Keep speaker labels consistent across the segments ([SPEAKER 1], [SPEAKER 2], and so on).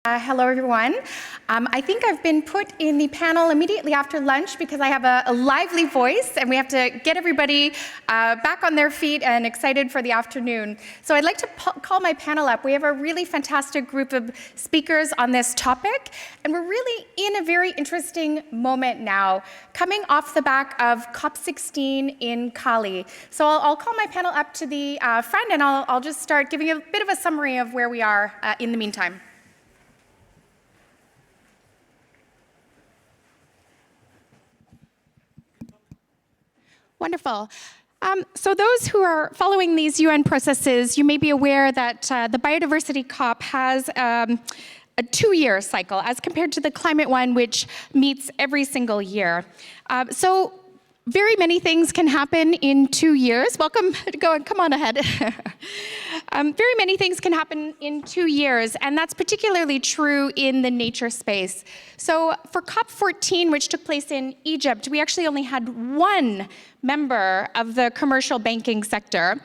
[SPEAKER 1] Hello, everyone. I think I've been put in the panel immediately after lunch because I have a lively voice and we have to get everybody back on their feet and excited for the afternoon. So I'd like to call my panel up. We have a really fantastic group of speakers on this topic, and we're really in a very interesting moment now, coming off the back of COP16 in Cali. So I'll call my panel up to the front, and I'll just start giving a bit of a summary of where we are in the meantime. Wonderful. So those who are following these UN processes, you may be aware that the biodiversity COP has a 2-year cycle as compared to the climate one, which meets every single year. So very many things can happen in 2 years. Welcome, come on ahead. Very many things can happen in 2 years, and that's particularly true in the nature space. So for COP14, which took place in Egypt, we actually only had one member of the commercial banking sector.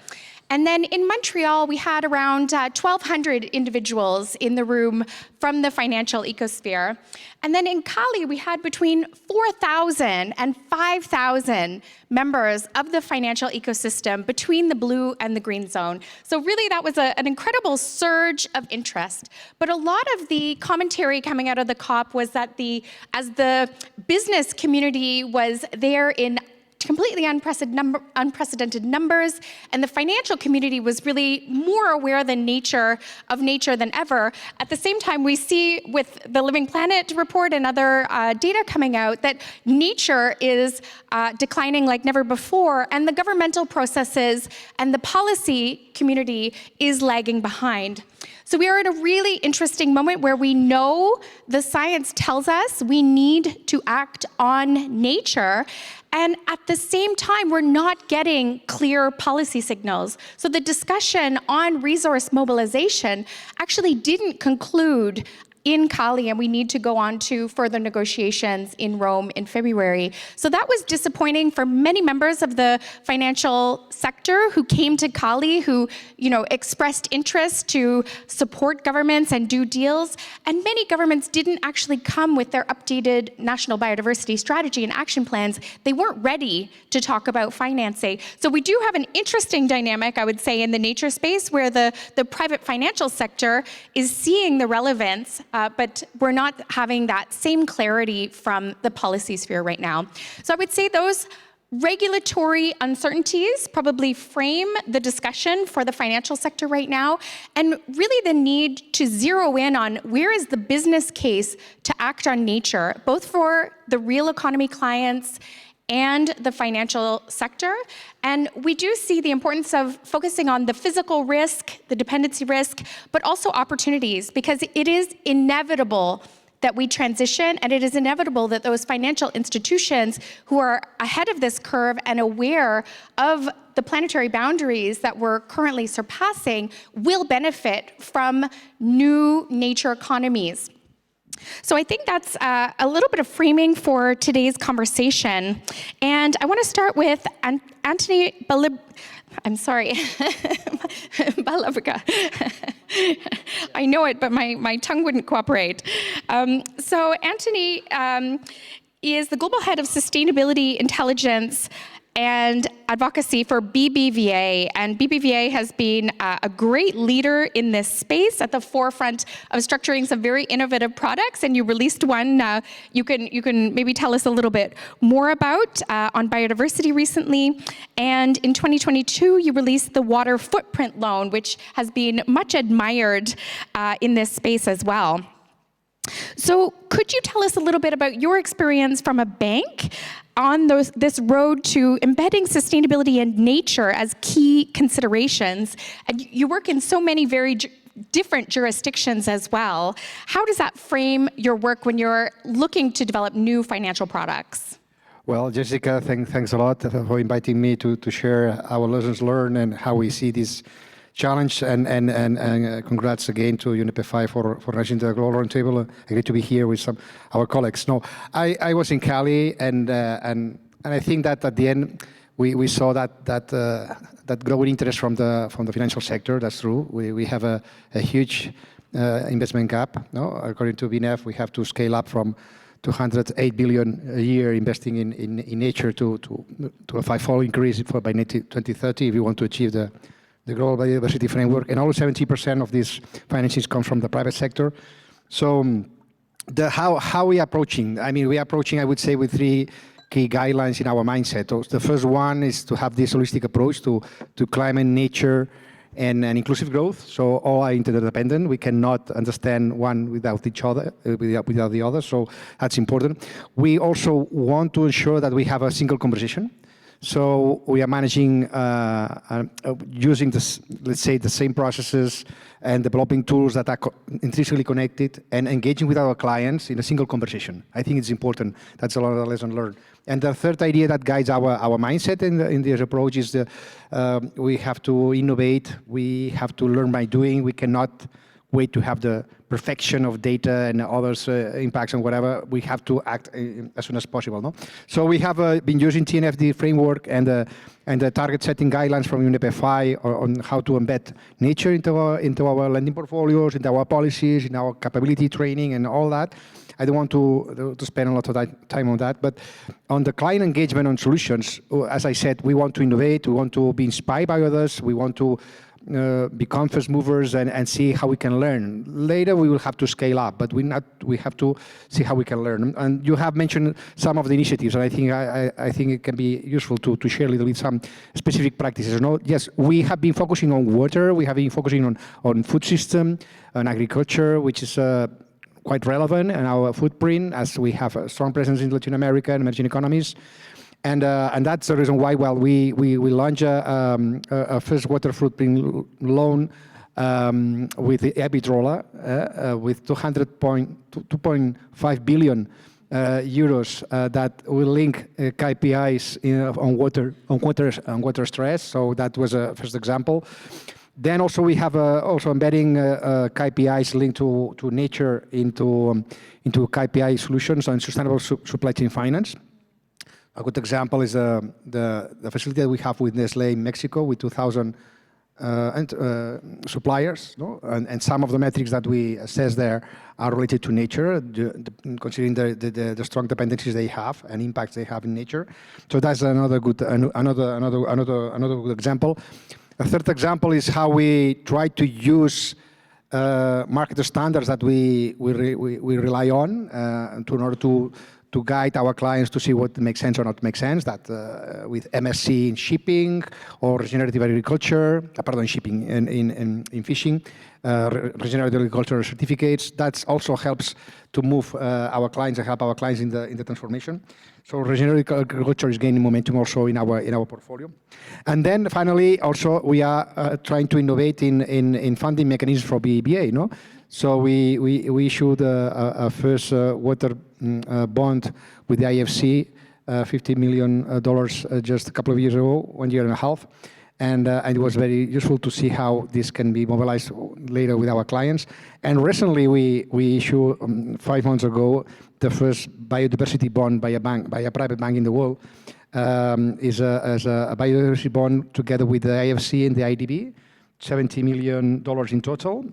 [SPEAKER 1] And then in Montreal, we had around 1,200 individuals in the room from the financial ecosphere. And then in Cali, we had between 4,000 and 5,000 members of the financial ecosystem between the blue and the green zone. So really, that was an incredible surge of interest. But a lot of the commentary coming out of the COP was that as the business community was there in completely unprecedented numbers, and the financial community was really more aware of nature than ever. At the same time, we see with the Living Planet report and other data coming out that nature is declining like never before, and the governmental processes and the policy community is lagging behind. So we are in a really interesting moment where we know the science tells us we need to act on nature, and at the same time, we're not getting clear policy signals. So the discussion on resource mobilization actually didn't conclude in Cali, and we need to go on to further negotiations in Rome in February. So that was disappointing for many members of the financial sector who came to Cali, who expressed interest to support governments and do deals. And many governments didn't actually come with their updated national biodiversity strategy and action plans. They weren't ready to talk about financing. So we do have an interesting dynamic, I would say, in the nature space where the private financial sector is seeing the relevance, but we're not having that same clarity from the policy sphere right now. So I would say those regulatory uncertainties probably frame the discussion for the financial sector right now, and really the need to zero in on where is the business case to act on nature, both for the real economy clients and the financial sector. And we do see the importance of focusing on the physical risk, the dependency risk, but also opportunities, because it is inevitable that we transition, and it is inevitable that those financial institutions who are ahead of this curve and aware of the planetary boundaries that we're currently surpassing will benefit from new nature economies. So I think that's a little bit of framing for today's conversation. And I want to start with Antoni Ballabriga. I know it, but my tongue wouldn't cooperate. So Antoni is the Global Head of Sustainability, Intelligence, and Advocacy for BBVA. And BBVA has been a great leader in this space, at the forefront of structuring some very innovative products. And you released one you can maybe tell us a little bit more about on biodiversity recently. And in 2022, you released the Water Footprint Loan, which has been much admired in this space as well. So could you tell us a little bit about your experience from a bank on this road to embedding sustainability and nature as key considerations? And you work in so many very different jurisdictions as well. How does that frame your work when you're looking to develop new financial products?
[SPEAKER 2] Well, Jessica, thanks a lot for inviting me to share our lessons learned and how we see this challenge, and congrats again to UNEP FI for rushing to the Global Roundtable. Great to be here with our colleagues. No, I was in Cali, and I think that at the end we saw that growing interest from the financial sector. That's true. We have a huge investment gap. No, according to UNEP, we have to scale up from 208 billion a year investing in nature to a five-fold increase by 2030 if we want to achieve the global biodiversity framework. And almost 70% of these financings come from the private sector. So how we are approaching? I mean, we are approaching, I would say, with three key guidelines in our mindset. The first one is to have this holistic approach to climate, nature, and inclusive growth. So all are interdependent. We cannot understand one without each other, without the other. So that's important. We also want to ensure that we have a single conversation. So we are managing, using this, let's say, the same processes and developing tools that are intrinsically connected and engaging with our clients in a single conversation. I think it's important. That's a lot of the lesson learned. And the third idea that guides our mindset in this approach is we have to innovate. We have to learn by doing. We cannot wait to have the perfection of data and others' impacts and whatever. We have to act as soon as possible. No? So we have been using TNFD framework and the target setting guidelines from UNEP FI on how to embed nature into our lending portfolios, into our policies, in our capability training and all that. I don't want to spend a lot of time on that, but on the client engagement on solutions, as I said, we want to innovate, we want to be inspired by others, we want to become first movers and see how we can learn. Later we will have to scale up, but we have to see how we can learn. And you have mentioned some of the initiatives, and I think it can be useful to share a little bit some specific practices. No? Yes, we have been focusing on water, we have been focusing on food system, on agriculture, which is quite relevant in our footprint as we have a strong presence in Latin America and emerging economies. And that's the reason why, well, we launched a first water footprint loan with the Iberdrola with 2.5 billion euros that will link KPIs on water stress. So that was a first example. Then also we have also embedding KPIs linked to nature into KPI solutions on sustainable supply chain finance. A good example is the facility that we have with Nestlé in Mexico with 2,000 suppliers, no? And some of the metrics that we assess there are related to nature, considering the strong dependencies they have and impacts they have in nature. So that's another good good example. A third example is how we try to use market standards that we rely on in order to guide our clients to see what makes sense or not makes sense. That with MSC in shipping or regenerative agriculture, shipping in fishing, regenerative agriculture certificates. That also helps to move our clients and help our clients in the transformation. So regenerative agriculture is gaining momentum also in our portfolio. And then finally, also we are trying to innovate in funding mechanisms for BBVA. No? So we issued a first water bond with the IFC, $50 million just a couple of years ago, 1 year and a half. And it was very useful to see how this can be mobilized later with our clients. And recently we issued 5 months ago the first biodiversity bond by a private bank in the world. Is a biodiversity bond together with the IFC and the IDB, $70 million in total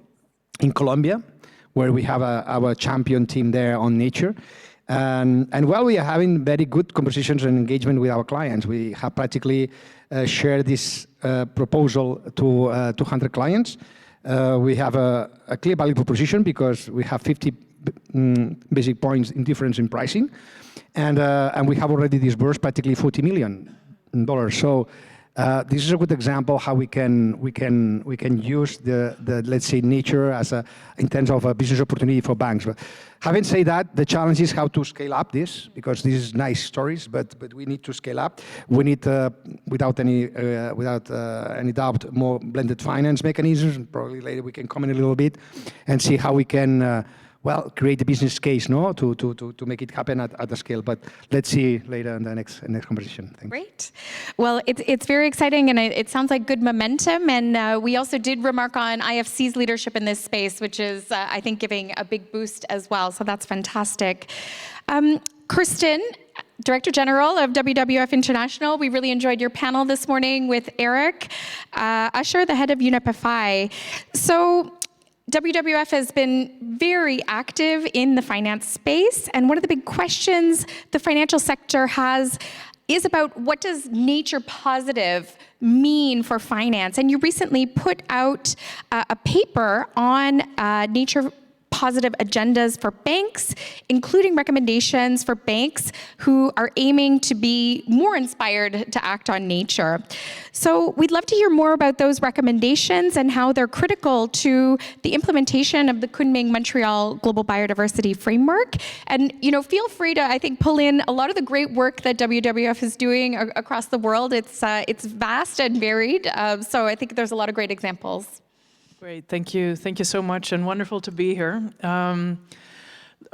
[SPEAKER 2] in Colombia, where we have our champion team there on nature. And while we are having very good conversations and engagement with our clients, we have practically shared this proposal to 200 clients. We have a clear value proposition because we have 50 basic points in difference in pricing. And we have already disbursed practically $40 million. So this is a good example how we can use the let's say nature as in terms of a business opportunity for banks. But having said that, the challenge is how to scale up this, because this is nice stories, but we need to scale up. We need without any doubt more blended finance mechanisms. Probably later we can comment a little bit and see how we can create a business case, no, to make it happen at the scale. But let's see later in the next conversation. Thanks.
[SPEAKER 1] Great. Well, it's very exciting, and it sounds like good momentum. And we also did remark on IFC's leadership in this space, which is, I think, giving a big boost as well. So that's fantastic. Kirsten, Director General of WWF International. We really enjoyed your panel this morning with Eric Usher, the head of UNEP FI. So WWF has been very active in the finance space, and one of the big questions the financial sector has is about what does nature positive mean for finance? And you recently put out a paper on nature positive agendas for banks, including recommendations for banks who are aiming to be more inspired to act on nature. So we'd love to hear more about those recommendations and how they're critical to the implementation of the Kunming-Montreal Global Biodiversity Framework. And feel free to, I think, pull in a lot of the great work that WWF is doing across the world. It's vast and varied, so I think there's a lot of great examples.
[SPEAKER 3] Great, thank you so much, and wonderful to be here.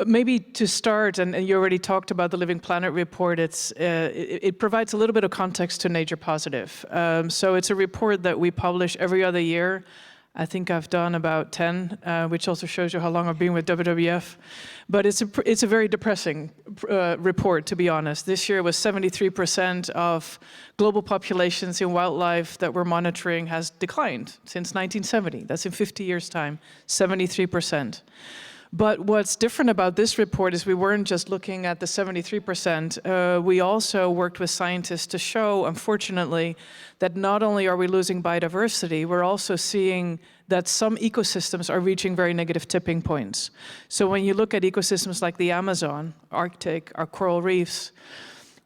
[SPEAKER 3] Maybe to start, and you already talked about the Living Planet report, it provides a little bit of context to Nature Positive. So it's a report that we publish every other year. I think I've done about 10, which also shows you how long I've been with WWF. But it's a very depressing report, to be honest. This year was 73% of global populations in wildlife that we're monitoring has declined since 1970. That's in 50 years' time, 73%. But what's different about this report is we weren't just looking at the 73%. We also worked with scientists to show, unfortunately, that not only are we losing biodiversity, we're also seeing that some ecosystems are reaching very negative tipping points. So when you look at ecosystems like the Amazon, Arctic, our coral reefs,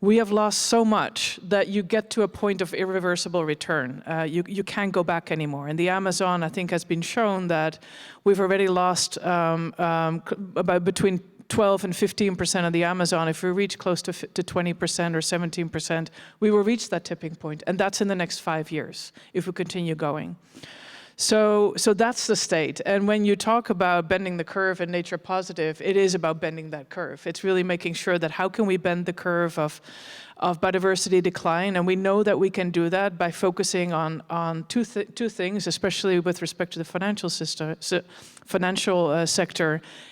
[SPEAKER 3] we have lost so much that you get to a point of irreversible return. You can't go back anymore. In the Amazon, I think has been shown that we've already lost about between 12 and 15% of the Amazon. If we reach close to 20% or 17%, we will reach that tipping point, and that's in the next 5 years if we continue going. So that's the state. And when you talk about bending the curve and nature positive, it is about bending that curve. It's really making sure that how can we bend the curve of biodiversity decline, and we know that we can do that by focusing on two things, especially with respect to the financial sector.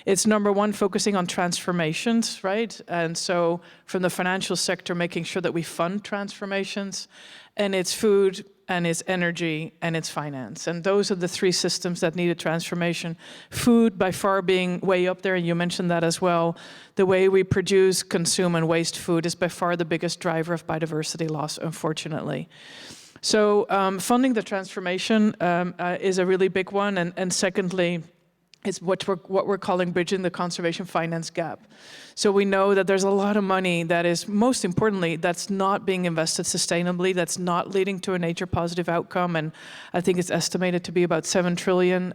[SPEAKER 3] It's number one, focusing on transformations, right? And so from the financial sector, making sure that we fund transformations, and it's food, and it's energy, and it's finance. And those are the three systems that need a transformation. Food by far being way up there, and you mentioned that as well. The way we produce, consume, and waste food is by far the biggest driver of biodiversity loss, unfortunately. So funding the transformation is a really big one. And secondly, it's what we're calling bridging the conservation finance gap. So we know that there's a lot of money that is, most importantly, that's not being invested sustainably, that's not leading to a nature positive outcome. And I think it's estimated to be about $7 trillion,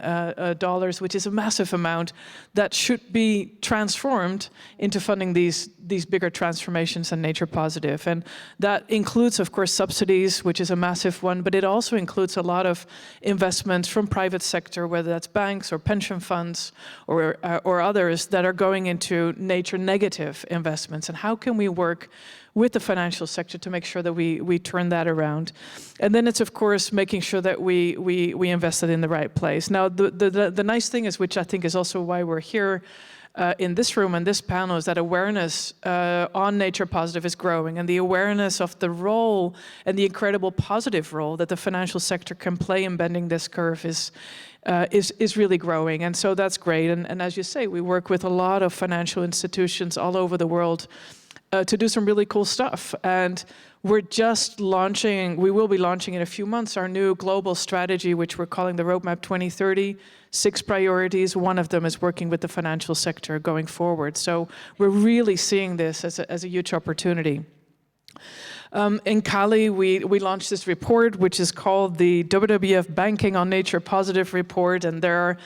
[SPEAKER 3] which is a massive amount that should be transformed into funding these bigger transformations and nature positive. And that includes, of course, subsidies, which is a massive one, but it also includes a lot of investments from private sector, whether that's banks or pension funds or others that are going into nature negative investments, and how can we work with the financial sector to make sure that we turn that around. And then it's, of course, making sure that we invest it in the right place. Now, the nice thing is, which I think is also why we're here in this room and this panel, is that awareness on nature positive is growing, and the awareness of the role and the incredible positive role that the financial sector can play in bending this curve is really growing, and so that's great. And as you say, we work with a lot of financial institutions all over the world to do some really cool stuff. And we're just launching, we will be launching in a few months, our new global strategy, which we're calling the Roadmap 2030, 6 priorities. One of them is working with the financial sector going forward. So we're really seeing this as a huge opportunity. In Cali, we launched this report, which is called the WWF Banking on Nature Positive Report, and there are,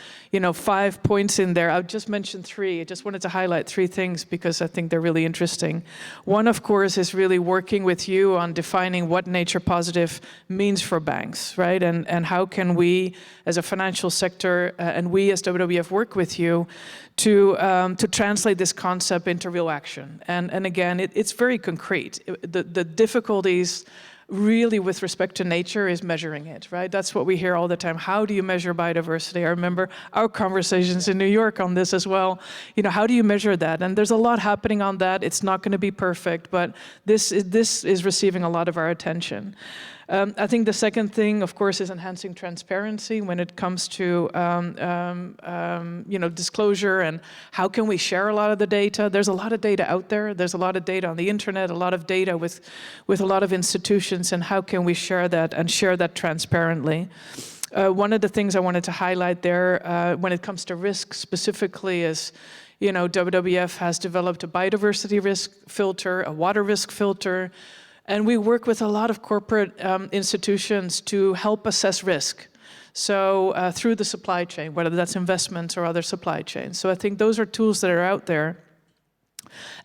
[SPEAKER 3] 5 points in there. I'll just mention 3. I just wanted to highlight 3 things because I think they're really interesting. One, of course, is really working with you on defining what nature positive means for banks, right? And how can we, as a financial sector, and we as WWF work with you to translate this concept into real action. And again, it's very concrete. The difficulties really with respect to nature is measuring it, right? That's what we hear all the time. How do you measure biodiversity? I remember our conversations in New York on this as well. You know, how do you measure that? And there's a lot happening on that. It's not going to be perfect, but this is receiving a lot of our attention. I think the second thing, of course, is enhancing transparency when it comes to disclosure and how can we share a lot of the data. There's a lot of data out there. There's a lot of data on the internet, a lot of data with a lot of institutions, and how can we share that and share that transparently. One of the things I wanted to highlight there when it comes to risk specifically is, you know, WWF has developed a biodiversity risk filter, a water risk filter, and we work with a lot of corporate institutions to help assess risk. So through the supply chain, whether that's investments or other supply chains. So I think those are tools that are out there.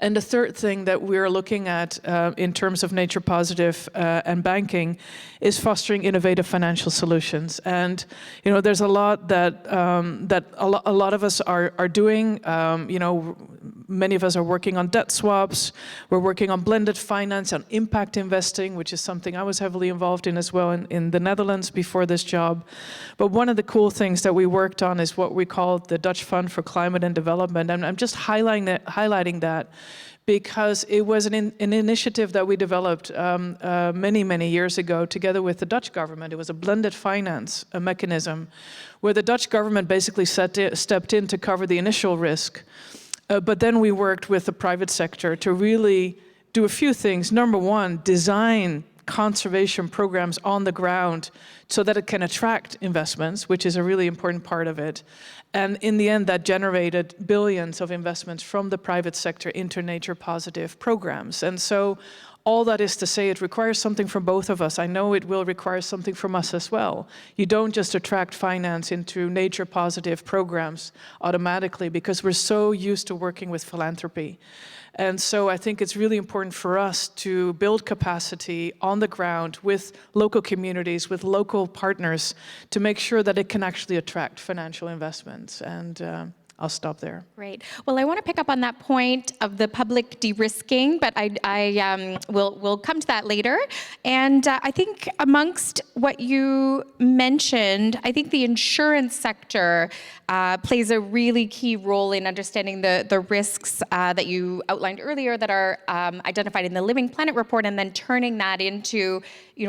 [SPEAKER 3] And the third thing that we're looking at in terms of nature positive and banking is fostering innovative financial solutions. And you know, there's a lot that a lot of us are doing. You know, many of us are working on debt swaps. We're working on blended finance, on impact investing, which is something I was heavily involved in as well in the Netherlands before this job. But one of the cool things that we worked on is what we call the Dutch Fund for Climate and Development. And I'm just highlighting that because it was an initiative that we developed many years ago together with the Dutch government. It was a blended finance mechanism where the Dutch government basically stepped in to cover the initial risk. But then we worked with the private sector to really do a few things. Number one, design conservation programs on the ground so that it can attract investments, which is a really important part of it. And in the end, that generated billions of investments from the private sector into nature positive programs. And so all that is to say, it requires something from both of us. I know it will require something from us as well. You don't just attract finance into nature positive programs automatically because we're so used to working with philanthropy. And so I think it's really important for us to build capacity on the ground with local communities, with local partners, to make sure that it can actually attract financial investments. And I'll stop there.
[SPEAKER 1] Great. Well, I want to pick up on that point of the public de-risking, but we'll come to that later. And I think amongst what you mentioned, I think the insurance sector plays a really key role in understanding the risks that you outlined earlier that are identified in the Living Planet report, and then turning that into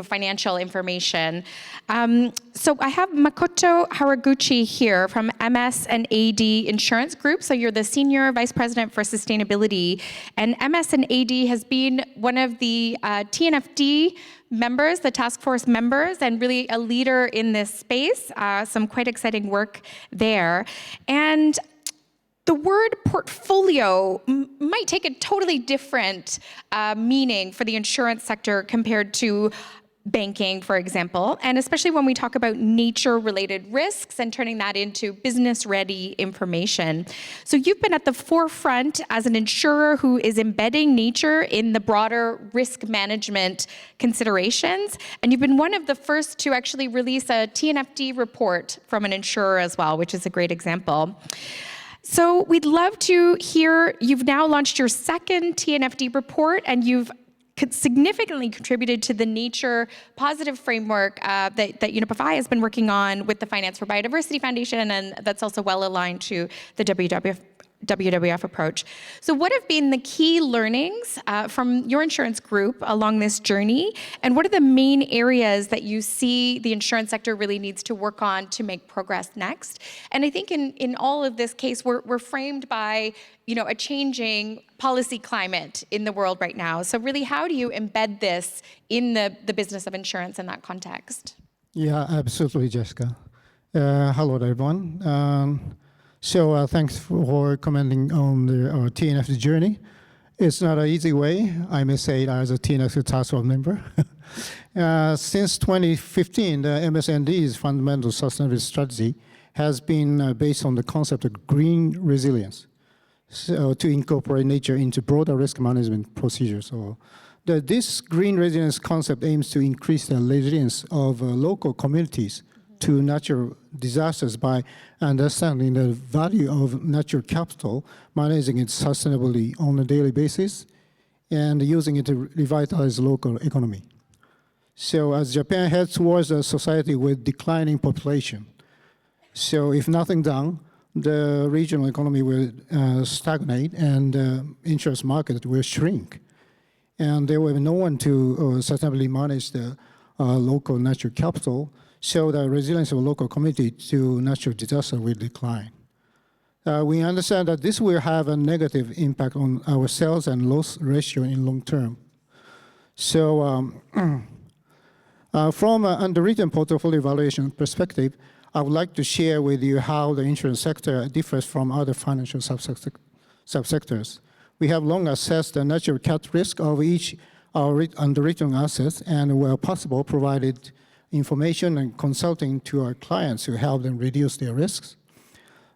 [SPEAKER 1] financial information. So I have Makoto Haraguchi here from MS&AD Insurance Group. So you're the Senior Vice President for Sustainability. And MS&AD has been one of the TNFD members, the task force members, and really a leader in this space. Some quite exciting work there. And the word portfolio might take a totally different meaning for the insurance sector compared to banking, for example, and especially when we talk about nature-related risks and turning that into business-ready information. So you've been at the forefront as an insurer who is embedding nature in the broader risk management considerations, and you've been one of the first to actually release a TNFD report from an insurer as well, which is a great example. So we'd love to hear, you've now launched your second TNFD report, and you've significantly contributed to the nature positive framework that UNEP FI has been working on with the Finance for Biodiversity Foundation, and that's also well aligned to the WWF approach. So what have been the key learnings from your insurance group along this journey, and what are the main areas that you see the insurance sector really needs to work on to make progress next? And I think in all of this case, we're framed by a changing policy climate in the world right now. So really, how do you embed this in the business of insurance in that context?
[SPEAKER 4] Yeah, absolutely, Jessica. Hello, everyone. So thanks for commenting on our TNFD journey. It's not an easy way, I may say, as a TNFD task force member. Since 2015, the MS&D's fundamental sustainability strategy has been based on the concept of green resilience. So to incorporate nature into broader risk management procedures. So this green resilience concept aims to increase the resilience of local communities to natural disasters by understanding the value of natural capital, managing it sustainably on a daily basis, and using it to revitalize local economy. So as Japan heads towards a society with declining population, so if nothing done, the regional economy will stagnate and the insurance market will shrink. And there will be no one to sustainably manage the local natural capital, so the resilience of local community to natural disaster will decline. We understand that this will have a negative impact on our sales and loss ratio in long term. So from an underwritten portfolio valuation perspective, I would like to share with you how the insurance sector differs from other financial subsectors. We have long assessed the natural cat risk of each underwritten assets and, where possible, provided information and consulting to our clients to help them reduce their risks.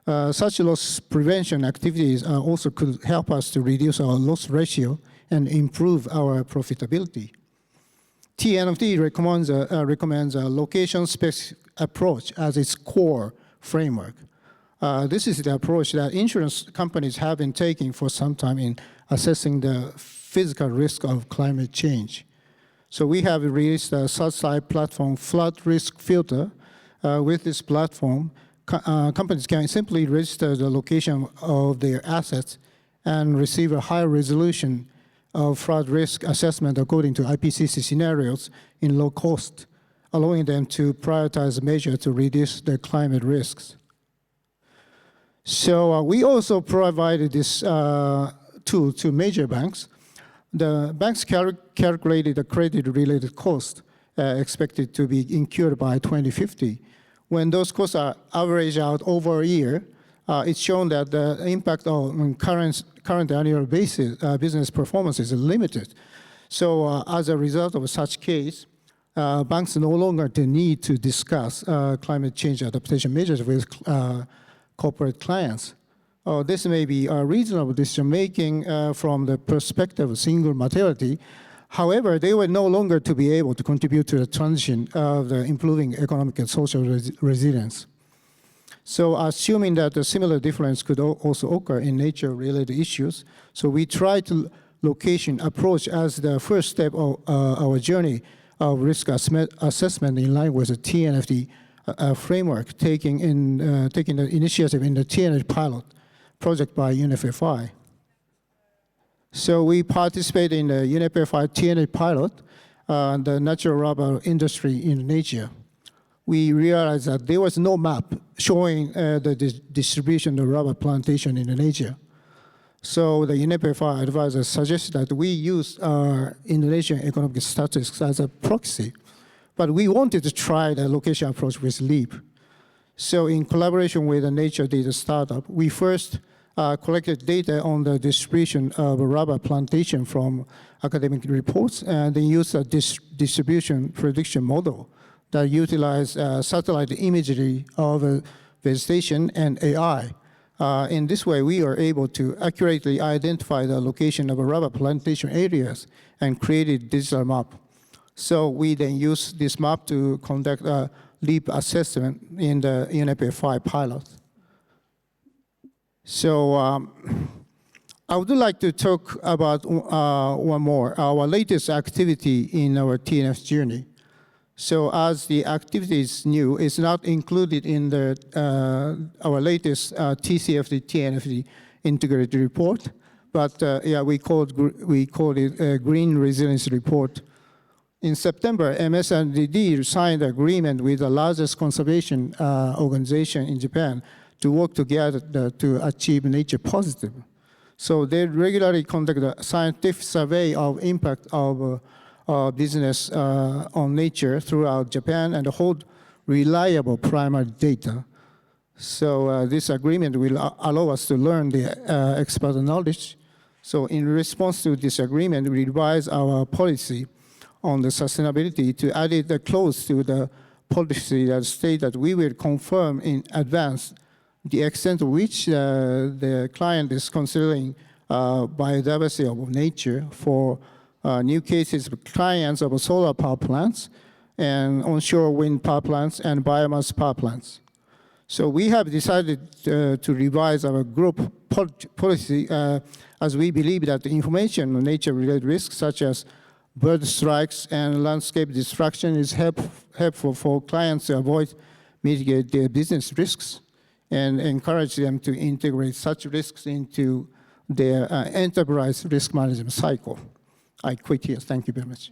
[SPEAKER 4] Such loss prevention activities also could help us to reduce our loss ratio and improve our profitability. TNFD recommends a location-specific approach as its core framework. This is the approach that insurance companies have been taking for some time in assessing the physical risk of climate change. So we have released a SaaS-type platform, Flood Risk Filter. With this platform, companies can simply register the location of their assets and receive a high resolution of flood risk assessment according to IPCC scenarios in low cost, allowing them to prioritize measures to reduce their climate risks. So we also provided this tool to major banks. The banks calculated the credit-related cost expected to be incurred by 2050. When those costs are averaged out over a year, it's shown that the impact on current annual basis business performance is limited. So as a result of such case, banks no longer need to discuss climate change adaptation measures with corporate clients. This may be a reasonable decision-making from the perspective of single materiality. However, they were no longer to be able to contribute to the transition of the improving economic and social resilience. So assuming that a similar difference could also occur in nature-related issues, so we try to location approach as the first step of our journey of risk assessment in line with the TNFD framework, taking the initiative in the TNFD pilot project by UNEP FI. So we participate in the UNEP FI TNFD pilot, the natural rubber industry in Indonesia. We realized that there was no map showing the distribution of rubber plantation in Indonesia. So the UNEP FI advisor suggested that we use our Indonesian economic statistics as a proxy, but we wanted to try the location approach with LEAP. So in collaboration with a nature data startup, we first collected data on the distribution of rubber plantation from academic reports, and then used a distribution prediction model that utilized satellite imagery of vegetation and AI. In this way, we are able to accurately identify the location of rubber plantation areas and create a digital map. So we then use this map to conduct a LEAP assessment in the UNEP FI pilot. So I would like to talk about one more, our latest activity in our TNF journey. So as the activity is new, it's not included in the, our latest TCFD, TNFD integrated report, but yeah, we called it a Green Resilience Report. In September, MS&AD signed an agreement with the largest conservation organization in Japan to work together to achieve nature positive. So they regularly conduct a scientific survey of impact of business on nature throughout Japan and hold reliable primary data. So this agreement will allow us to learn the expert knowledge. So in response to this agreement, we revise our policy on the sustainability to add it clause to the policy that states that we will confirm in advance the extent to which the client is considering biodiversity of nature for new cases of clients of solar power plants and onshore wind power plants and biomass power plants. So we have decided to revise our group policy as we believe that the information on nature-related risks such as bird strikes and landscape destruction is helpful for clients to avoid, mitigate their business risks, and encourage them to integrate such risks into their enterprise risk management cycle. I quit here. Thank you very much.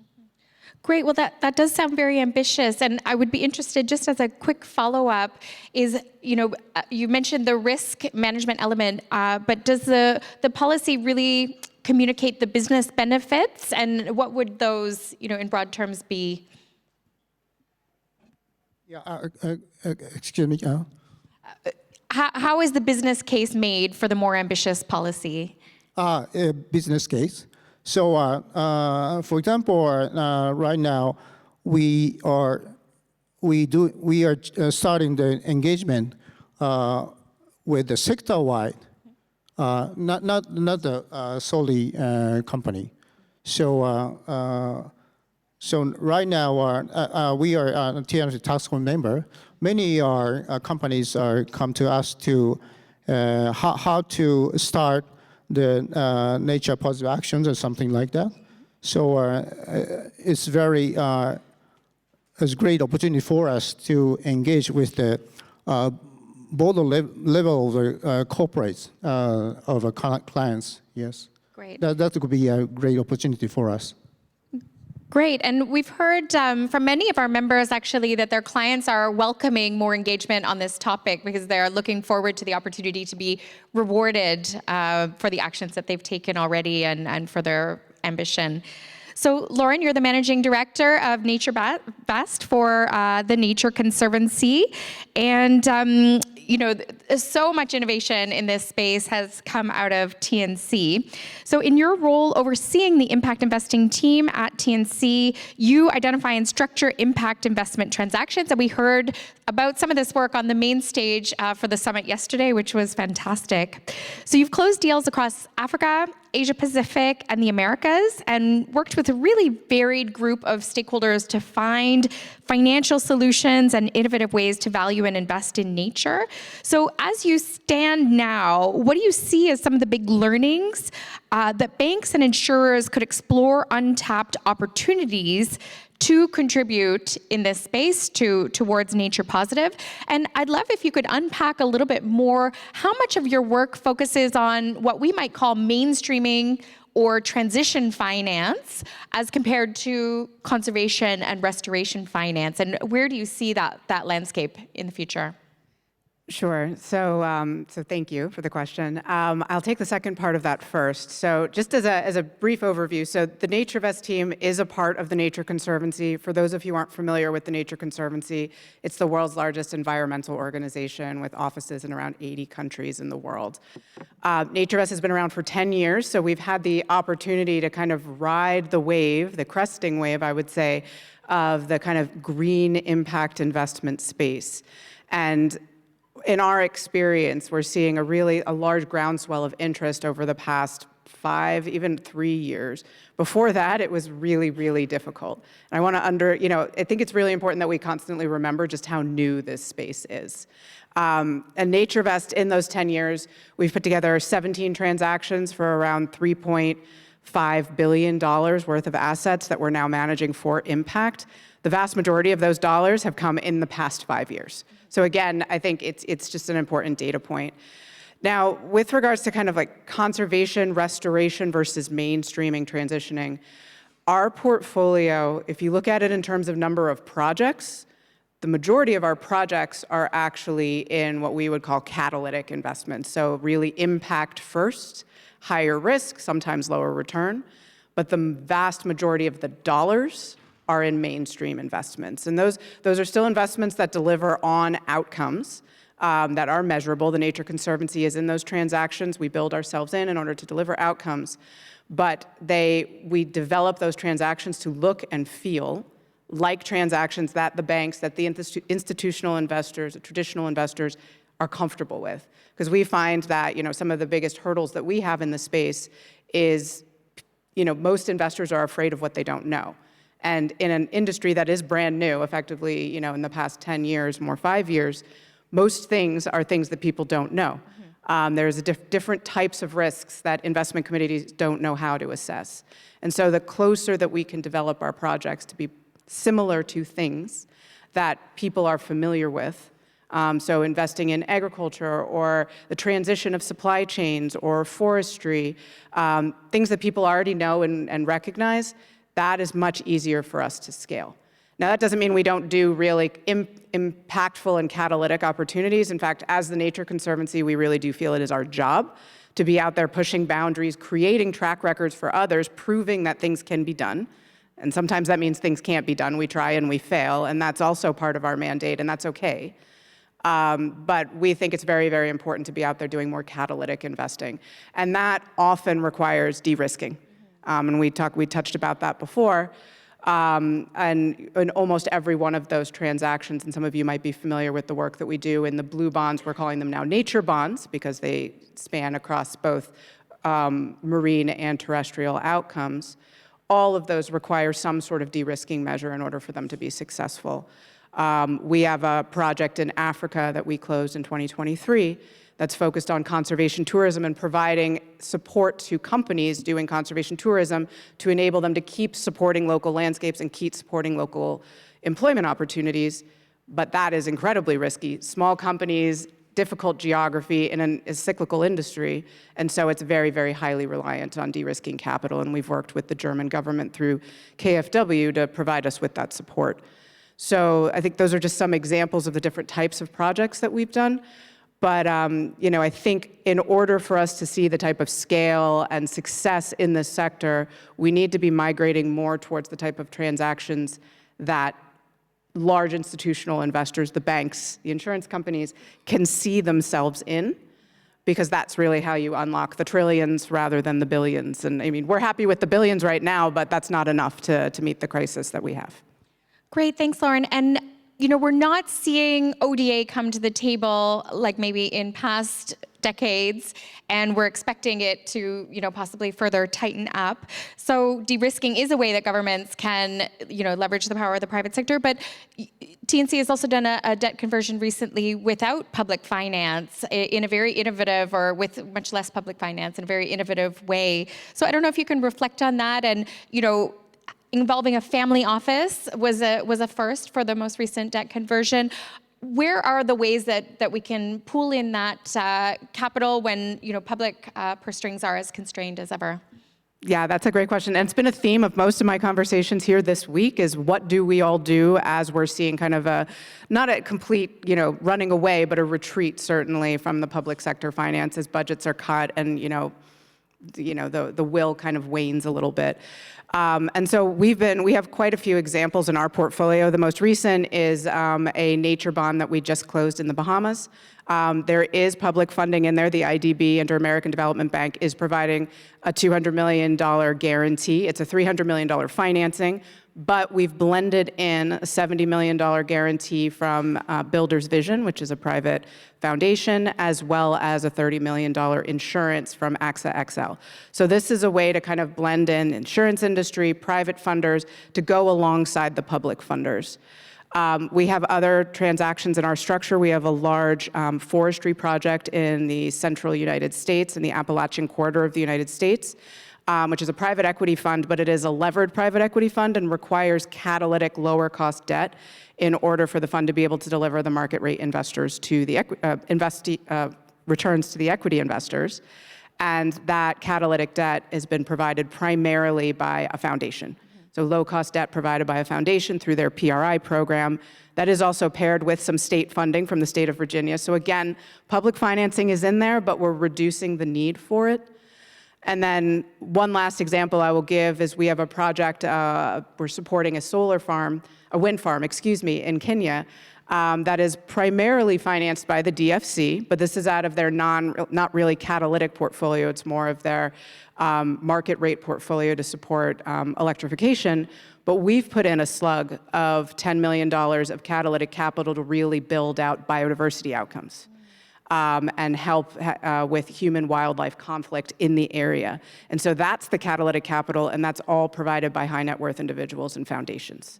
[SPEAKER 1] Great. Well, that does sound very ambitious, and I would be interested, just as a quick follow-up, is you mentioned the risk management element, but does the policy really communicate the business benefits, and what would those, in broad terms, be?
[SPEAKER 4] Yeah. Excuse me.
[SPEAKER 1] How is the business case made for the more ambitious policy?
[SPEAKER 4] A business case. So, for example, right now we are starting the engagement with the sector-wide, not the solely company. So, right now we are a TNFD task force member. Many companies come to us to how to start the nature positive actions or something like that. So it's a great opportunity for us to engage with the board level of the corporates of our clients. Yes.
[SPEAKER 1] Great.
[SPEAKER 4] That could be a great opportunity for us.
[SPEAKER 1] Great, and we've heard from many of our members actually that their clients are welcoming more engagement on this topic because they're looking forward to the opportunity to be rewarded for the actions that they've taken already and for their ambition. So Lauren, you're the Managing Director of NatureVest for the Nature Conservancy, and so much innovation in this space has come out of TNC. So in your role overseeing the impact investing team at TNC, you identify and structure impact investment transactions. And we heard about some of this work on the main stage for the summit yesterday, which was fantastic. So you've closed deals across Africa, Asia Pacific, and the Americas, and worked with a really varied group of stakeholders to find financial solutions and innovative ways to value and invest in nature. So as you stand now, what do you see as some of the big learnings that banks and insurers could explore untapped opportunities to contribute in this space towards nature positive? And I'd love if you could unpack a little bit more how much of your work focuses on what we might call mainstreaming or transition finance as compared to conservation and restoration finance, and where do you see that landscape in the future?
[SPEAKER 5] Sure. So thank you for the question. I'll take the second part of that first. So just as a brief overview, so the NatureVest team is a part of the Nature Conservancy. For those of you who aren't familiar with the Nature Conservancy, it's the world's largest environmental organization with offices in around 80 countries in the world. NatureVest has been around for 10 years, so we've had the opportunity to kind of ride the wave, the cresting wave, I would say, of the kind of green impact investment space. And in our experience, we're seeing a large groundswell of interest over the past 5, even 3 years. Before that, it was really, really difficult. And I want to I think it's really important that we constantly remember just how new this space is. And NatureVest, in those 10 years, we've put together 17 transactions for around $3.5 billion worth of assets that we're now managing for impact. The vast majority of those dollars have come in the past 5 years. So again, I think it's just an important data point. Now, with regards to kind of like conservation, restoration versus mainstreaming, transitioning, our portfolio, if you look at it in terms of number of projects, the majority of our projects are actually in what we would call catalytic investments. So really impact first, higher risk, sometimes lower return, but the vast majority of the dollars are in mainstream investments. And those are still investments that deliver on outcomes that are measurable. The Nature Conservancy is in those transactions. We build ourselves in order to deliver outcomes. But we develop those transactions to look and feel like transactions that the banks, that the institutional investors, the traditional investors are comfortable with. Because we find that some of the biggest hurdles that we have in the space is most investors are afraid of what they don't know. And in an industry that is brand new, effectively, in the past 10 years, more 5 years, most things are things that people don't know. There's different types of risks that investment committees don't know how to assess. And so the closer that we can develop our projects to be similar to things that people are familiar with, so investing in agriculture or the transition of supply chains or forestry, things that people already know and recognize, that is much easier for us to scale. Now, that doesn't mean we don't do really impactful and catalytic opportunities. In fact, as the Nature Conservancy, we really do feel it is our job to be out there pushing boundaries, creating track records for others, proving that things can be done. And sometimes that means things can't be done. We try and we fail, and that's also part of our mandate, and that's okay. But we think it's very, very important to be out there doing more catalytic investing. And that often requires de-risking. And we touched about that before. And in almost every one of those transactions, and some of you might be familiar with the work that we do in the blue bonds, we're calling them now nature bonds because they span across both marine and terrestrial outcomes. All of those require some sort of de-risking measure in order for them to be successful. We have a project in Africa that we closed in 2023 that's focused on conservation tourism and providing support to companies doing conservation tourism to enable them to keep supporting local landscapes and keep supporting local employment opportunities. But that is incredibly risky. Small companies, difficult geography in a cyclical industry, and so it's very, very highly reliant on de-risking capital, and we've worked with the German government through KfW to provide us with that support. So I think those are just some examples of the different types of projects that we've done. But I think in order for us to see the type of scale and success in this sector, we need to be migrating more towards the type of transactions that large institutional investors, the banks, the insurance companies, can see themselves in, because that's really how you unlock the trillions rather than the billions. And I mean, we're happy with the billions right now, but that's not enough to meet the crisis that we have.
[SPEAKER 1] Great, thanks, Lauren. And we're not seeing ODA come to the table like maybe in past decades, and we're expecting it to, possibly further tighten up. So de-risking is a way that governments can, leverage the power of the private sector. But TNC has also done a debt conversion recently without public finance in a very innovative, or with much less public finance in a very innovative way. So I don't know if you can reflect on that, and involving a family office was a first for the most recent debt conversion. Where are the ways that we can pool in that capital when public purse strings are as constrained as ever?
[SPEAKER 5] Yeah, that's a great question. And it's been a theme of most of my conversations here this week is what do we all do as we're seeing kind of not a complete, running away, but a retreat certainly from the public sector finances. Budgets are cut and, the will kind of wanes a little bit. And so we have quite a few examples in our portfolio. The most recent is a nature bond that we just closed in the Bahamas. There is public funding in there. The IDB, Inter-American Development Bank, is providing a $200 million guarantee. It's a $300 million financing, but we've blended in a $70 million guarantee from Builders Vision, which is a private foundation, as well as a $30 million insurance from AXA XL. So this is a way to kind of blend in insurance industry, private funders, to go alongside the public funders. We have other transactions in our structure. We have a large forestry project in the central United States, in the Appalachian corridor of the United States, which is a private equity fund, but it is a levered private equity fund and requires catalytic lower cost debt in order for the fund to be able to deliver the market rate investors to the returns to the equity investors. And that catalytic debt has been provided primarily by a foundation. So low-cost debt provided by a foundation through their PRI program. That is also paired with some state funding from the state of Virginia. So again, public financing is in there, but we're reducing the need for it. And then one last example I will give is we have a project, we're supporting a wind farm, in Kenya, that is primarily financed by the DFC, but this is out of their not really catalytic portfolio. It's more of their market rate portfolio to support electrification. But we've put in a slug of $10 million of catalytic capital to really build out biodiversity outcomes. and help with human-wildlife conflict in the area. And so that's the catalytic capital, and that's all provided by high net worth individuals and foundations.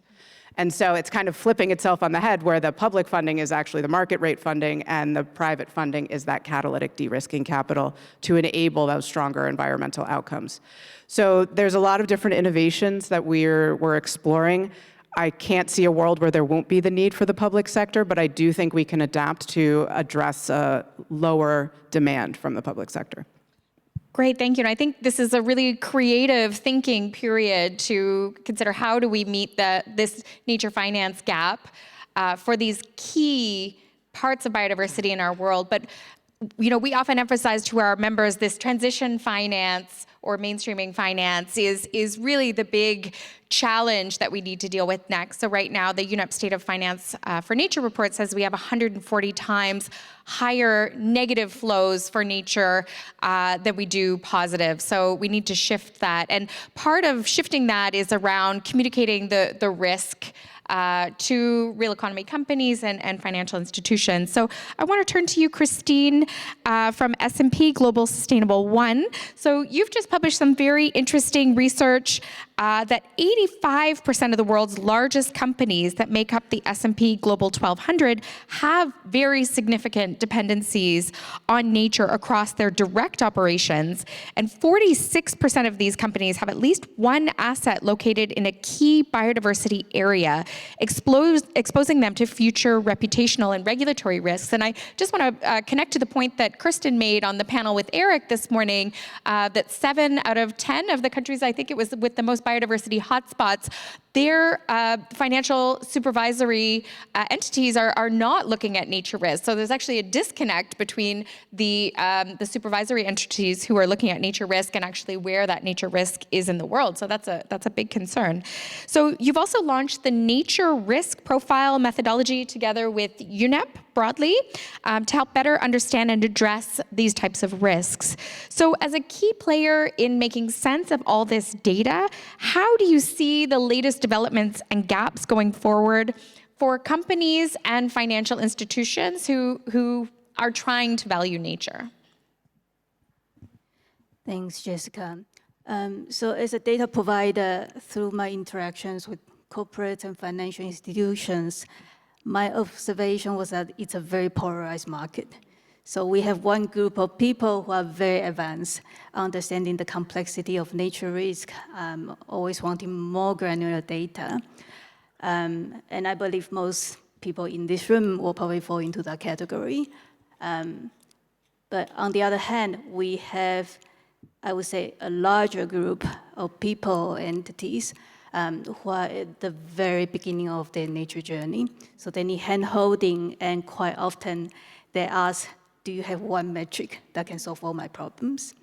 [SPEAKER 5] And so it's kind of flipping itself on the head, where the public funding is actually the market rate funding and the private funding is that catalytic de-risking capital to enable those stronger environmental outcomes. So there's a lot of different innovations that we're exploring. I can't see a world where there won't be the need for the public sector, but I do think we can adapt to address lower demand from the public sector.
[SPEAKER 1] Great, thank you. And I think this is a really creative thinking period to consider how do we meet this nature finance gap for these key parts of biodiversity in our world. But we often emphasize to our members this transition finance or mainstreaming finance is really the big challenge that we need to deal with next. So right now, the UNEP State of Finance for Nature report says we have 140 times higher negative flows for nature than we do positive. So we need to shift that. And part of shifting that is around communicating the risk to real economy companies and financial institutions. So I want to turn to you, Kirsten, from S&P Global Sustainable 1. So you've just published some very interesting research that 85% of the world's largest companies that make up the S&P Global 1200 have very significant dependencies on nature across their direct operations. And 46% of these companies have at least one asset located in a key biodiversity area, exposing them to future reputational and regulatory risks. And I just want to connect to the point that Kirsten made on the panel with Eric this morning, that 7 out of 10 of the countries, I think it was with the most biodiversity hotspots, their financial supervisory entities are not looking at nature risk. So there's actually a disconnect between the supervisory entities who are looking at nature risk and actually where that nature risk is in the world. So that's a big concern. So you've also launched the nature risk profile methodology together with UNEP broadly to help better understand and address these types of risks. So as a key player in making sense of all this data, how do you see the latest developments and gaps going forward for companies and financial institutions who are trying to value nature?
[SPEAKER 6] Thanks, Jessica. So as a data provider, through my interactions with corporate and financial institutions, my observation was that it's a very polarized market. So we have one group of people who are very advanced, understanding the complexity of nature risk, always wanting more granular data. And I believe most people in this room will probably fall into that category. But on the other hand, we have, I would say, a larger group of people, entities, who are at the very beginning of their nature journey. So they need hand-holding, and quite often they ask, do you have one metric that can solve all my problems?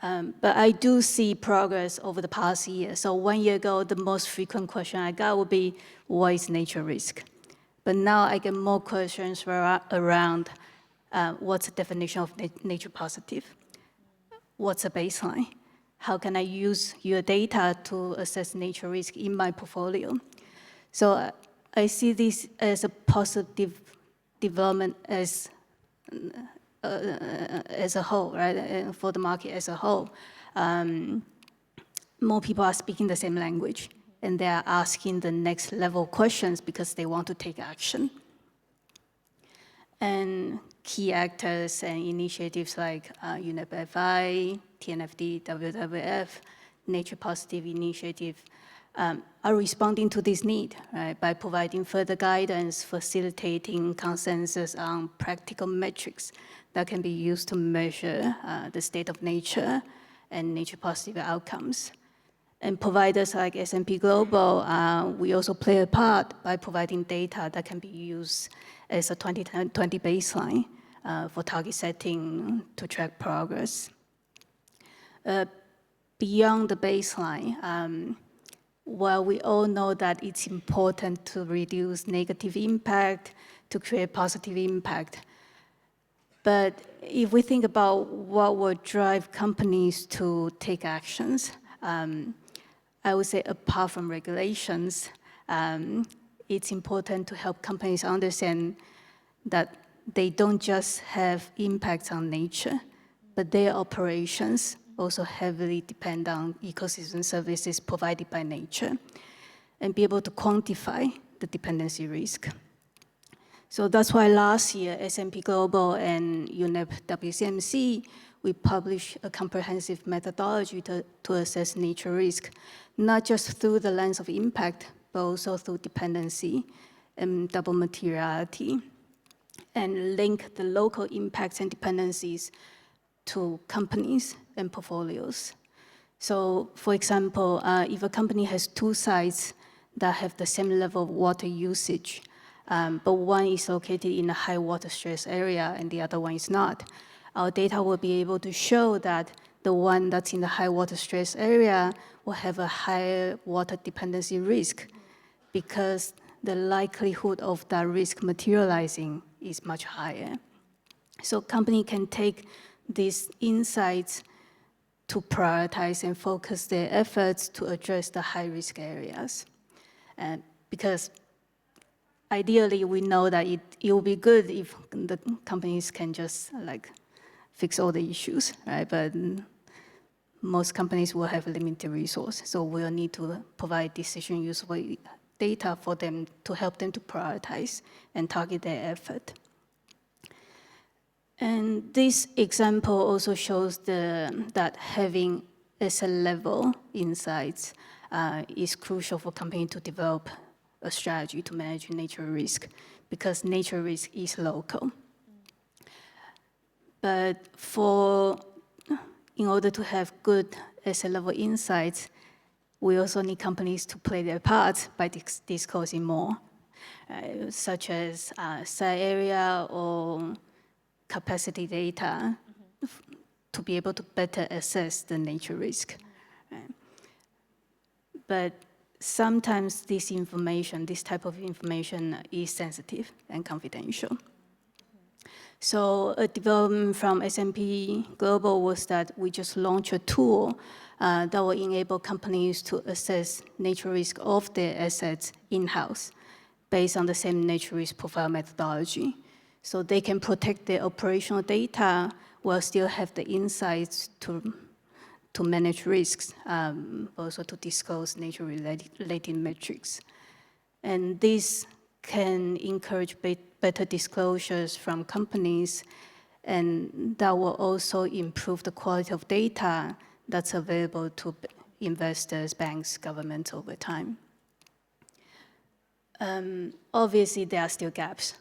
[SPEAKER 6] But I do see progress over the past year. So 1 year ago, the most frequent question I got would be, what is nature risk? But now I get more questions around what's the definition of nature positive? What's a baseline? How can I use your data to assess nature risk in my portfolio? So I see this as a positive development as a whole, right? For the market as a whole. More people are speaking the same language, and they are asking the next level questions because they want to take action. And key actors and initiatives like UNEP FI, TNFD, WWF, Nature Positive Initiative are responding to this need, right, by providing further guidance, facilitating consensus on practical metrics that can be used to measure the state of nature and nature positive outcomes. And providers like S&P Global, we also play a part by providing data that can be used as a 2020 baseline for target setting to track progress. Beyond the baseline, while we all know that it's important to reduce negative impact, to create positive impact, but if we think about what will drive companies to take actions, I would say apart from regulations, it's important to help companies understand that they don't just have impacts on nature, but their operations also heavily depend on ecosystem services provided by nature, and be able to quantify the dependency risk. So that's why last year, S&P Global and UNEP WCMC, we published a comprehensive methodology to assess nature risk, not just through the lens of impact, but also through dependency and double materiality, and link the local impacts and dependencies to companies and portfolios. So, for example, if a company has 2 sites that have the same level of water usage, but one is located in a high water stress area and the other one is not, our data will be able to show that the one that's in the high water stress area will have a higher water dependency risk, because the likelihood of that risk materializing is much higher. So company can take these insights to prioritize and focus their efforts to address the high-risk areas. Because ideally, we know that it will be good if the companies can just fix all the issues, right? But most companies will have limited resources, so we'll need to provide decision useful data for them to help them to prioritize and target their effort. And this example also shows that having asset-level insights is crucial for companies to develop a strategy to manage nature risk, because nature risk is local. But in order to have good asset-level insights, we also need companies to play their part by disclosing more, such as site area or capacity data, to be able to better assess the nature risk. But sometimes this type of information is sensitive and confidential. So a development from S&P Global was that we just launched a tool that will enable companies to assess nature risk of their assets in-house based on the same nature risk profile methodology. So they can protect their operational data while still have the insights to manage risks, also to disclose nature-related metrics. And this can encourage better disclosures from companies, and that will also improve the quality of data that's available to investors, banks, governments over time. Obviously, there are still gaps.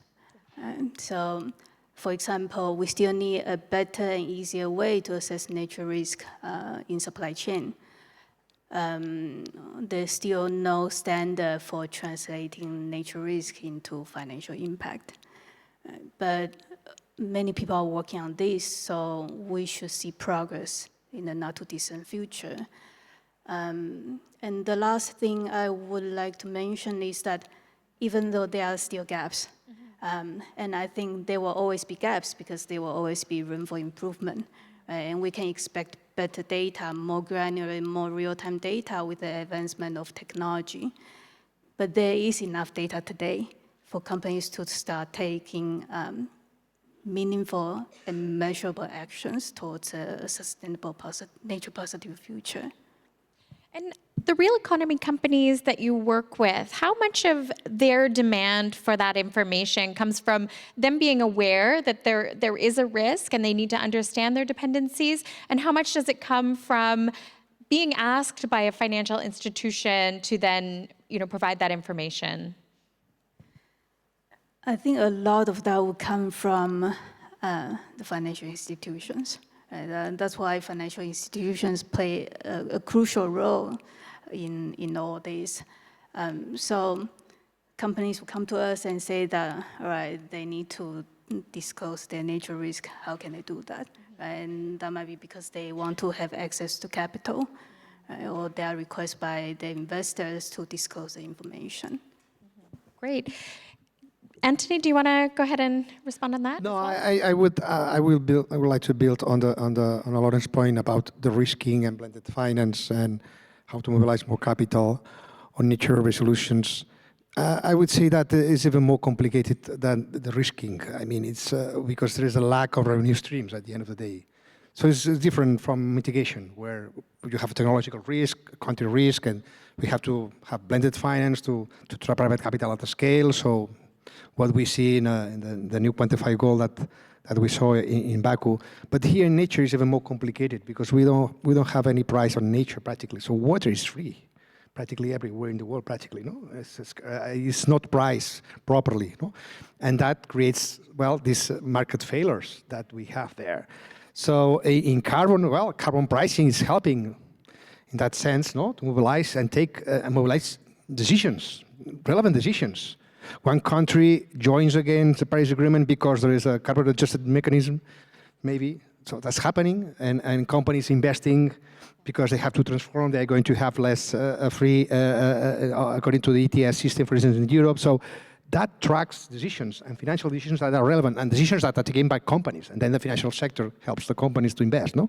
[SPEAKER 6] So, for example, we still need a better and easier way to assess nature risk in supply chain. There's still no standard for translating nature risk into financial impact. But many people are working on this, so we should see progress in the not too distant future. And the last thing I would like to mention is that even though there are still gaps, and I think there will always be gaps because there will always be room for improvement. And we can expect better data, more granular and more real-time data with the advancement of technology. But there is enough data today for companies to start taking meaningful and measurable actions towards a sustainable, nature-positive future.
[SPEAKER 1] And the real economy companies that you work with, how much of their demand for that information comes from them being aware that there is a risk and they need to understand their dependencies? And how much does it come from being asked by a financial institution to then, provide that information?
[SPEAKER 6] I think a lot of that will come from the financial institutions. That's why financial institutions play a crucial role in all this. So companies will come to us and say that, all right, they need to disclose their nature risk. How can they do that? And that might be because they want to have access to capital, or they are requested by the investors to disclose the information.
[SPEAKER 1] Great. Antoni, do you want to go ahead and respond on that?
[SPEAKER 2] No, I would like to build on Lauren's point about the risking and blended finance and how to mobilize more capital on nature resolutions. I would say that it's even more complicated than the risking. I mean, it's because there is a lack of revenue streams at the end of the day. So it's different from mitigation, where you have technological risk, country risk, and we have to have blended finance to trap private capital at a scale. So what we see in the new quantified goal that we saw in Baku. But here in nature is even more complicated because we don't have any price on nature practically. So water is free practically everywhere in the world, practically. No, it's not priced properly, no, and that creates, well, these market failures that we have there. So in carbon, well, carbon pricing is helping in that sense, no, to mobilize and take mobilize decisions, relevant decisions. One country joins again the Paris Agreement because there is a carbon adjusted mechanism, maybe. So that's happening, and companies investing because they have to transform. They're going to have less free, according to the ETS system, for instance, in Europe. So that tracks decisions and financial decisions that are relevant and decisions that are taken by companies. And then the financial sector helps the companies to invest, no?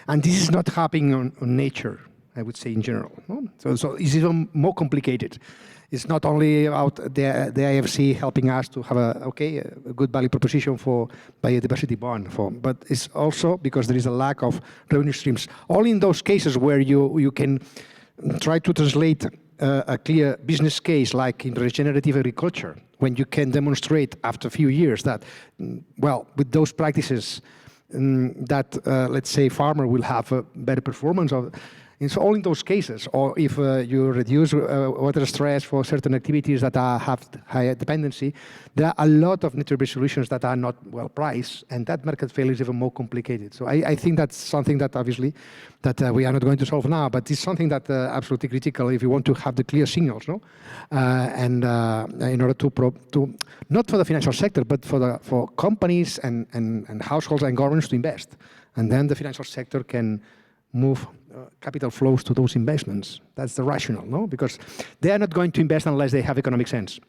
[SPEAKER 2] And this is not happening on nature, I would say, in general. No? So it's even more complicated. It's not only about the IFC helping us to have a good value proposition for biodiversity bond, but it's also because there is a lack of revenue streams. Only in those cases where you can try to translate a clear business case, like in regenerative agriculture, when you can demonstrate after a few years that, well, with those practices, that let's say farmer will have a better performance of. It's all in those cases, or if you reduce water stress for certain activities that have high dependency, there are a lot of nature-based solutions that are not well priced, and that market failure is even more complicated. So I think that's something that obviously that we are not going to solve now, but it's something that absolutely critical if you want to have the clear signals, no? And in order to not for the financial sector, but for companies and households and governments to invest, and then the financial sector can move capital flows to those investments. That's the rationale, no? Because they are not going to invest unless they have economic sense.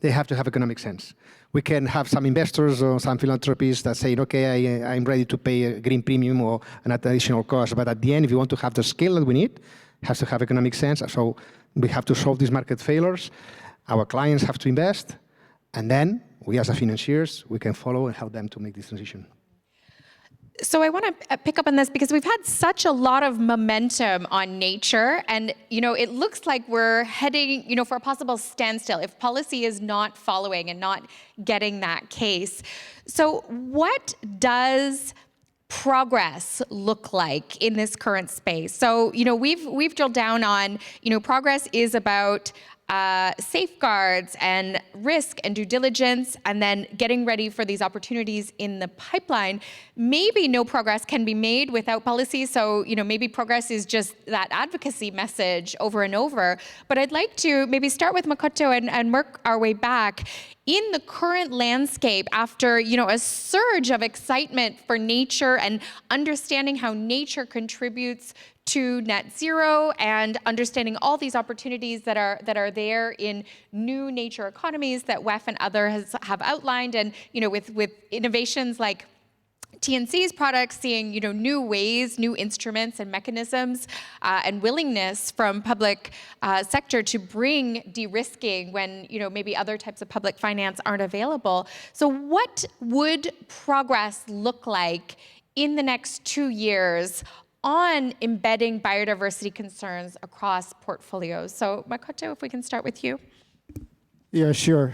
[SPEAKER 2] They have to have economic sense. We can have some investors or some philanthropists that say, okay, I'm ready to pay a green premium or an additional cost, but at the end, if you want to have the scale that we need, it has to have economic sense. So we have to solve these market failures. Our clients have to invest, and then we as a financiers, we can follow and help them to make this transition.
[SPEAKER 1] So I want to pick up on this because we've had such a lot of momentum on nature, and it looks like we're heading for a possible standstill if policy is not following and not getting that case. So what does progress look like in this current space? So we've drilled down on progress is about safeguards and risk and due diligence, and then getting ready for these opportunities in the pipeline. Maybe no progress can be made without policy, so maybe progress is just that advocacy message over and over. But I'd like to maybe start with Makoto and work our way back. In the current landscape, after a surge of excitement for nature and understanding how nature contributes to net zero and understanding all these opportunities that are there in new nature economies that WEF and others have outlined, and with innovations like TNC's products, seeing new ways, new instruments and mechanisms, and willingness from public sector to bring de-risking when maybe other types of public finance aren't available. So what would progress look like in the next 2 years on embedding biodiversity concerns across portfolios? So Makoto, if we can start with you.
[SPEAKER 4] Yeah, sure.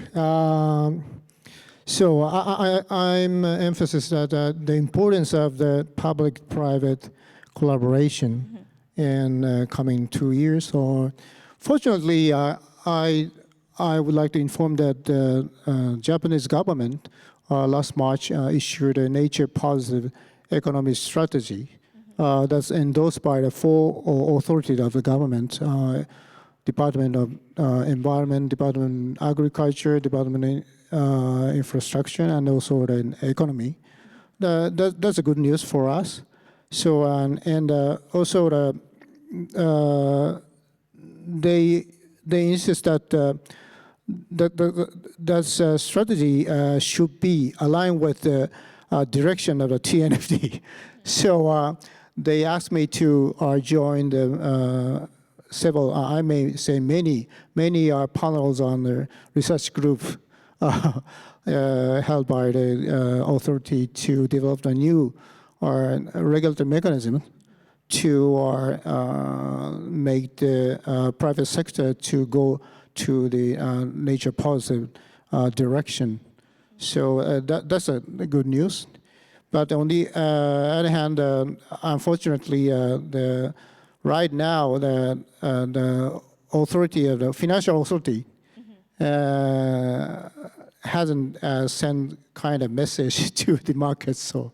[SPEAKER 4] So I'm emphasis that the importance of the public-private collaboration in coming 2 years. Or fortunately, I would like to inform that the Japanese government last March issued a nature-positive economic strategy that's endorsed by the full authority of the government, Department of Environment, Department of Agriculture, Department of Infrastructure, and also the economy. That's a good news for us. So and also they insist that that strategy should be aligned with the direction of the TNFD. So they asked me to join the several, I may say many panels on the research group held by the authority to develop a new regulatory mechanism to make the private sector to go to the nature positive direction. So that's a good news. But on the other hand, unfortunately, right now the authority of the financial authority hasn't sent kind of message to the market. So,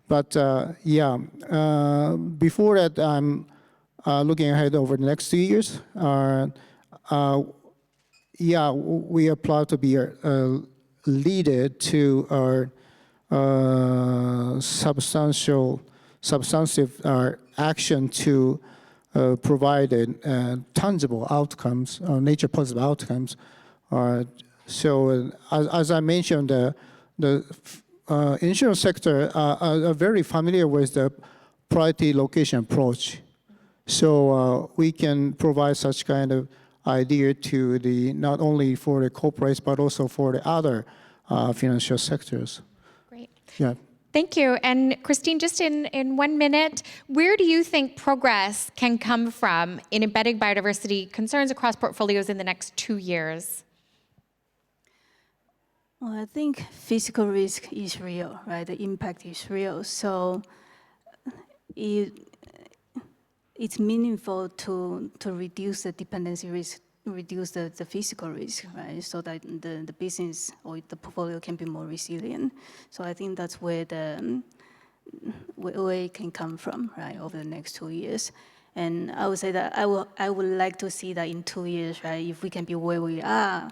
[SPEAKER 4] but yeah, before that, I'm looking ahead over the next 2 years. Yeah, we are proud to be a leader to our substantive action to provide tangible outcomes, nature positive outcomes. So as I mentioned, the insurance sector are very familiar with the priority location approach. So we can provide such kind of idea to the not only for the corporates but also for the other financial sectors.
[SPEAKER 1] Great.
[SPEAKER 4] Yeah.
[SPEAKER 1] Thank you. And Christine, just in 1 minute, where do you think progress can come from in embedding biodiversity concerns across portfolios in the next 2 years?
[SPEAKER 6] Well, I think physical risk is real, right? The impact is real. So it's meaningful to reduce the dependency risk, reduce the physical risk, right? So that the business or the portfolio can be more resilient. So I think that's where where it can come from, right, over the next 2 years. And I would say that I would like to see that in 2 years, right? If we can be where we are,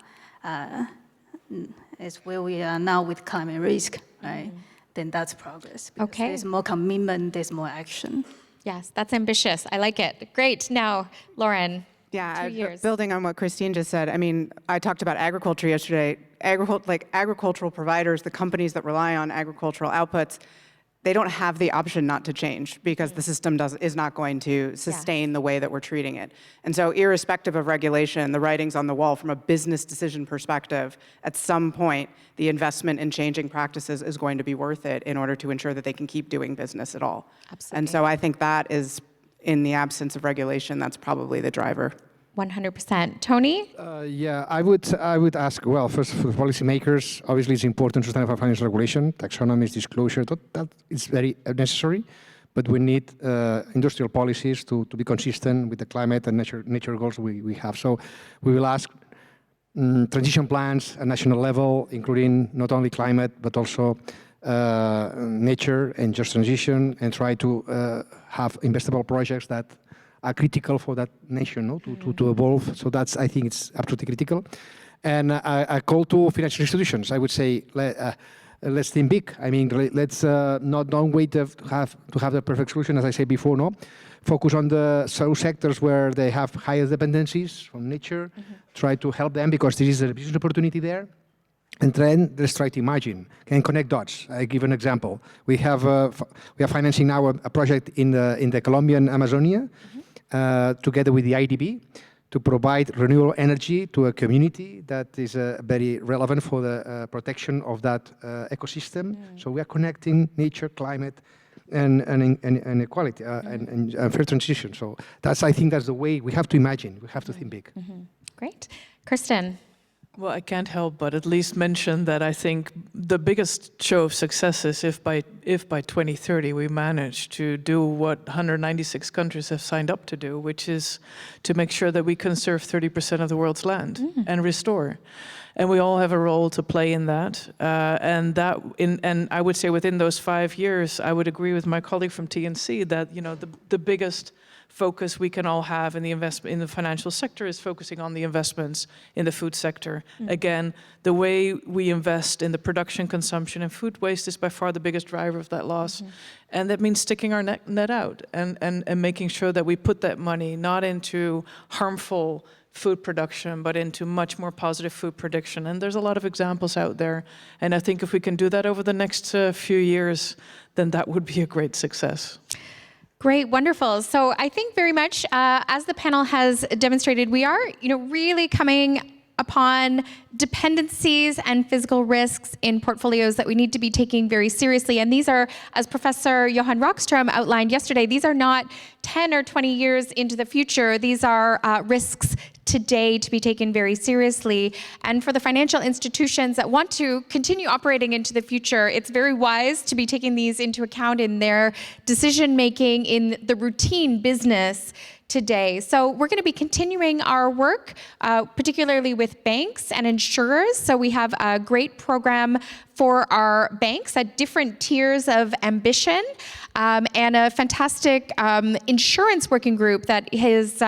[SPEAKER 6] as where we are now with climate risk, right? Then that's progress.
[SPEAKER 1] Okay.
[SPEAKER 6] There's more commitment, there's more action.
[SPEAKER 1] Yes, that's ambitious. I like it. Great. Now, Lauren.
[SPEAKER 5] Yeah,
[SPEAKER 1] 2 years.
[SPEAKER 5] building on what Christine just said, I mean, I talked about agriculture yesterday. Agricultural providers, the companies that rely on agricultural outputs, they don't have the option not to change because the system is not going to sustain the way that we're treating it. And so irrespective of regulation, the writing's on the wall from a business decision perspective, at some point, the investment in changing practices is going to be worth it in order to ensure that they can keep doing business at all.
[SPEAKER 1] Absolutely.
[SPEAKER 5] And so I think that is, in the absence of regulation, that's probably the driver.
[SPEAKER 1] 100%. Tony?
[SPEAKER 2] Yeah, I would ask, well, first for the policymakers, obviously it's important to stand for financial regulation, taxonomies, disclosure, that is very necessary, but we need industrial policies to be consistent with the climate and nature goals we have. So we will ask transition plans at national level, including not only climate, but also nature and just transition, and try to have investable projects that are critical for that nation, no? to evolve. So that's, I think it's absolutely critical. And a call to financial institutions, I would say, let's think big. I mean, let's don't wait to have the perfect solution, as I said before, no? Focus on those sectors where they have higher dependencies from nature, try to help them because there is a business opportunity there. And then let's try to imagine and connect dots. I give an example. We are financing now a project in the Colombian Amazonia, together with the IDB, to provide renewable energy to a community that is very relevant for the protection of that ecosystem. So we are connecting nature, climate, and equality and fair transition. So I think that's the way we have to imagine. We have to think big.
[SPEAKER 1] Great. Kirsten?
[SPEAKER 3] Well, I can't help but at least mention that I think the biggest show of success is if by 2030 we manage to do what 196 countries have signed up to do, which is to make sure that we conserve 30% of the world's land and restore. And we all have a role to play in that. And I would say within those 5 years, I would agree with my colleague from TNC that the biggest focus we can all have in the financial sector is focusing on the investments in the food sector. Again, the way we invest in the production, consumption, and food waste is by far the biggest driver of that loss. And that means sticking our net out and making sure that we put that money not into harmful food production, but into much more positive food production. And there's a lot of examples out there. And I think if we can do that over the next few years, then that would be a great success.
[SPEAKER 1] Great, wonderful. So I think very much, as the panel has demonstrated, we are, really coming upon dependencies and physical risks in portfolios that we need to be taking very seriously. And these are, as Professor Johan Rockström outlined yesterday, these are not 10 or 20 years into the future. These are risks today to be taken very seriously. And for the financial institutions that want to continue operating into the future, it's very wise to be taking these into account in their decision-making in the routine business today. So we're going to be continuing our work, particularly with banks and insurers. So we have a great program for our banks at different tiers of ambition, and a fantastic insurance working group that is,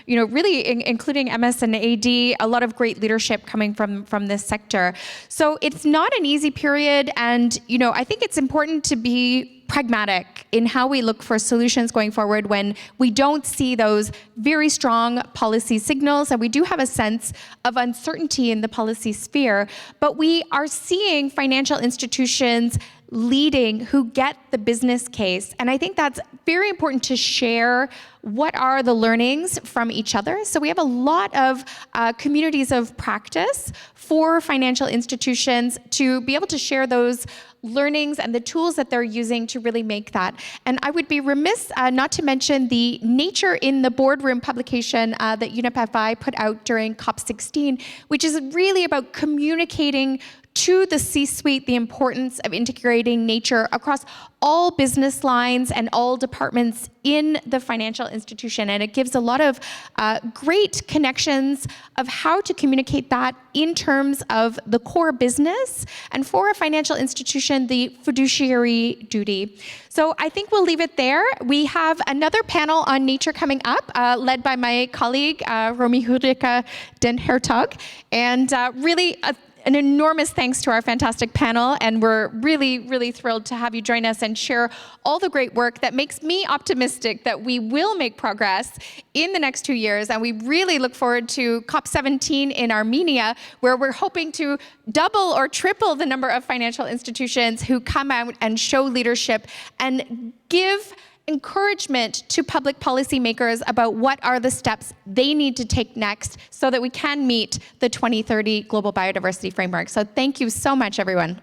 [SPEAKER 1] really including MS&AD, a lot of great leadership coming from this sector. So it's not an easy period, and I think it's important to be pragmatic in how we look for solutions going forward when we don't see those very strong policy signals, and we do have a sense of uncertainty in the policy sphere, but we are seeing financial institutions leading who get the business case. And I think that's very important to share what are the learnings from each other. So we have a lot of communities of practice for financial institutions to be able to share those learnings and the tools that they're using to really make that. And I would be remiss not to mention the Nature in the Boardroom publication that UNEP FI put out during COP16, which is really about communicating to the C-suite the importance of integrating nature across all business lines and all departments in the financial institution. And it gives a lot of great connections of how to communicate that in terms of the core business, and for a financial institution, the fiduciary duty. So I think we'll leave it there. We have another panel on nature coming up, led by my colleague, Romy Hurrika den Hertog. And really, an enormous thanks to our fantastic panel, and we're really, really thrilled to have you join us and share all the great work that makes me optimistic that we will make progress in the next 2 years. And we really look forward to COP17 in Armenia, where we're hoping to double or triple the number of financial institutions who come out and show leadership and give encouragement to public policymakers about what are the steps they need to take next so that we can meet the 2030 Global Biodiversity Framework. So thank you so much, everyone.